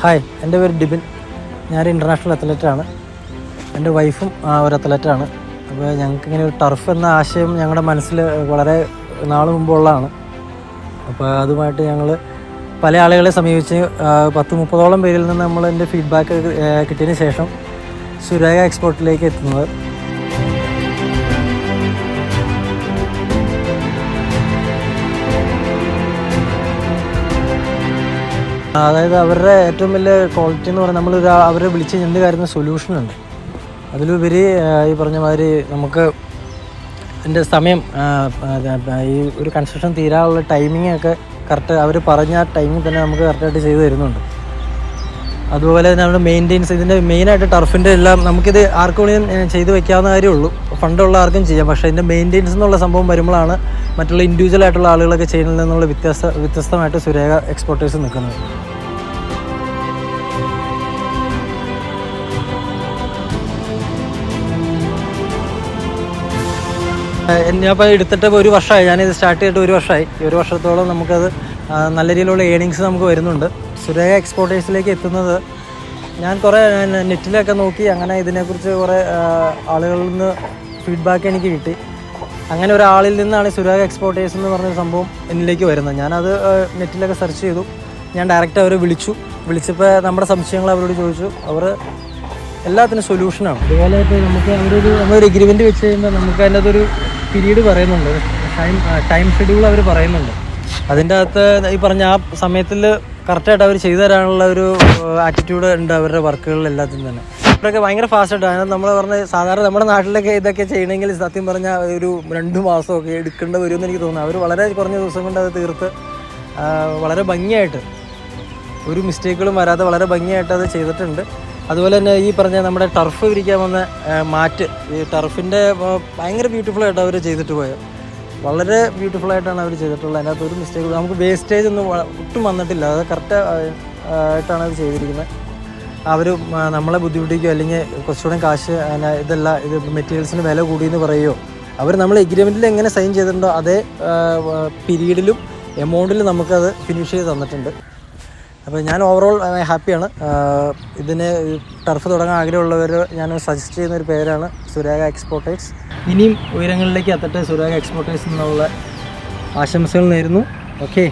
Hi, എൻ്റെ പേര് ഡിബിൻ. ഞാനൊരു ഇൻ്റർനാഷണൽ അത്ലറ്റാണ്. എൻ്റെ വൈഫും ഒരു അത്ലറ്റാണ്. അപ്പോൾ ഞങ്ങൾക്കിങ്ങനെ ഒരു ടർഫ് എന്ന ആശയം ഞങ്ങളുടെ മനസ്സിൽ വളരെ നാൾ മുമ്പുള്ളതാണ്. അപ്പോൾ അതുമായിട്ട് ഞങ്ങൾ പല ആളുകളെ സമീപിച്ച് 10-30ഓളം പേരിൽ നിന്ന് നമ്മൾ എൻ്റെ ഫീഡ്ബാക്ക് കിട്ടിയതിന് ശേഷം സുരേഖ എക്സ്പോർട്ടിലേക്ക് എത്തുന്നത്. അതായത് അവരുടെ ഏറ്റവും വലിയ ക്വാളിറ്റി എന്ന് പറഞ്ഞാൽ അവരെ വിളിച്ച് എന്ത് കാര്യത്തിന് സൊല്യൂഷനുണ്ട്. അതിലുപരി ഈ പറഞ്ഞ മാതിരി നമുക്ക് എൻ്റെ സമയം ഈ ഒരു കൺസ്ട്രക്ഷൻ തീരാനുള്ള ടൈമിംഗ് ഒക്കെ കറക്റ്റ് അവർ പറഞ്ഞ ടൈമിൽ തന്നെ നമുക്ക് കറക്റ്റായിട്ട് ചെയ്തു തരുന്നുണ്ട്. അതുപോലെ തന്നെ നമ്മുടെ മെയിൻ്റെനൻസ്, ഇതിൻ്റെ മെയിനായിട്ട് ടർഫിൻ്റെ എല്ലാം നമുക്കിത് ആർക്കും വേണമെങ്കിലും ചെയ്ത് വെക്കാവുന്ന കാര്യമുള്ളൂ, ഫണ്ടുള്ള ആർക്കും ചെയ്യാം. പക്ഷേ ഇതിൻ്റെ മെയിൻ്റെനൻസ് എന്നുള്ള സംഭവം വരുമ്പോഴാണ് മറ്റുള്ള ഇൻഡിവിജ്വൽ ആയിട്ടുള്ള ആളുകളൊക്കെ ചെയ്യുന്നതിൽ നിന്നുള്ള വ്യത്യസ്തമായിട്ട് സുരേഖ എക്സ്പോർട്ടേഴ്സ് നിൽക്കുന്നത്. ഞാനിപ്പോൾ എടുത്തിട്ട് ഒരു വർഷമായി, ഞാനിത് സ്റ്റാർട്ട് ചെയ്തിട്ട് ഒരു വർഷമായി. ഈ ഒരു വർഷത്തോളം നമുക്കത് നല്ല രീതിയിലുള്ള ഏണിങ്സ് നമുക്ക് വരുന്നുണ്ട്. സുരേഖ എക്സ്പോർട്ടേഴ്സിലേക്ക് എത്തുന്നത് ഞാൻ കുറേ നെറ്റിലൊക്കെ നോക്കി, അങ്ങനെ ഇതിനെക്കുറിച്ച് കുറേ ആളുകളിൽ നിന്ന് ഫീഡ്ബാക്ക് എനിക്ക് കിട്ടി. അങ്ങനെ ഒരാളിൽ നിന്നാണ് സുരേഖ എക്സ്പോർട്ടേഴ്സ് എന്ന് പറഞ്ഞൊരു സംഭവം എന്നിലേക്ക് വരുന്നത്. ഞാനത് നെറ്റിലൊക്കെ സെർച്ച് ചെയ്തു. ഞാൻ ഡയറക്റ്റ് അവരെ വിളിച്ചപ്പോൾ നമ്മുടെ സംശയങ്ങൾ അവരോട് ചോദിച്ചു. അവർ എല്ലാത്തിനും സൊല്യൂഷനാണ്. അതുപോലെ ഇപ്പോൾ നമ്മളൊരു എഗ്രിമെൻറ്റ് വെച്ച് കഴിയുമ്പോൾ നമുക്ക് അതിൻ്റെ അകത്തൊരു പീരീഡ് പറയുന്നുണ്ട്, ടൈം ഷെഡ്യൂൾ അവർ പറയുന്നുണ്ട്. അതിൻ്റെ അകത്ത് ഈ പറഞ്ഞ ആ സമയത്തിൽ കറക്റ്റായിട്ട് അവർ ചെയ്തു തരാനുള്ള ഒരു ആറ്റിറ്റ്യൂഡ് ഉണ്ട് അവരുടെ വർക്കുകളിൽ എല്ലാത്തിനും തന്നെ. ഇവരൊക്കെ ഭയങ്കര ഫാസ്റ്റായിട്ട്. അതിനകത്ത് നമ്മൾ പറഞ്ഞ സാധാരണ നമ്മുടെ നാട്ടിലൊക്കെ ഇതൊക്കെ ചെയ്യണമെങ്കിൽ സത്യം പറഞ്ഞാൽ ഒരു 2 മാസമൊക്കെ എടുക്കേണ്ട വരുമെന്ന് എനിക്ക് തോന്നുന്നു. അവർ വളരെ കുറഞ്ഞ ദിവസം കൊണ്ട് അത് തീർത്ത് വളരെ ഭംഗിയായിട്ട്, ഒരു മിസ്റ്റേക്കുകളും വരാതെ വളരെ ഭംഗിയായിട്ട് അത് ചെയ്തിട്ടുണ്ട്. അതുപോലെ തന്നെ ഈ പറഞ്ഞ നമ്മുടെ ടർഫ് വിരിക്കാൻ വന്ന മാറ്റ്, ഈ ടർഫിൻ്റെ ഭയങ്കര ബ്യൂട്ടിഫുള്ളായിട്ട് അവർ ചെയ്തിട്ട് പോയത്. വളരെ ബ്യൂട്ടിഫുള്ളായിട്ടാണ് അവർ ചെയ്തിട്ടുള്ളത്. അതിനകത്ത് ഒരു മിസ്റ്റേക്ക്, നമുക്ക് വേസ്റ്റേജ് ഒന്നും ഒട്ടും വന്നിട്ടില്ല. അത് കറക്റ്റ് ആയിട്ടാണ് അത് ചെയ്തിരിക്കുന്നത്. അവർ നമ്മളെ ബുദ്ധിമുട്ടിക്കുകയോ അല്ലെങ്കിൽ കുറച്ചുകൂടെ കാശ് ഇത് മെറ്റീരിയൽസിന് വില കൂടിയെന്ന് പറയുകയോ, അവർ നമ്മൾ എഗ്രിമെൻറ്റിൽ എങ്ങനെ സൈൻ ചെയ്തിട്ടുണ്ടോ അതേ പീരീഡിലും എമൗണ്ടിലും നമുക്കത് ഫിനിഷ് ചെയ്ത് തന്നിട്ടുണ്ട്. അപ്പോൾ ഞാൻ ഓവറോൾ ഹാപ്പിയാണ്. ഇതിന് ടർഫ് തുടങ്ങാൻ ആഗ്രഹമുള്ളവർ ഞാൻ സജസ്റ്റ് ചെയ്യുന്ന ഒരു പേരാണ് സുരേഖ എക്സ്പോർട്ടേഴ്സ്. ഇനിയും ഉയരങ്ങളിലേക്ക് എത്തട്ടെ സുരേഖ എക്സ്പോർട്ടേഴ്സ് എന്നുള്ള ആശംസകൾ നേരുന്നു. ഓക്കെ.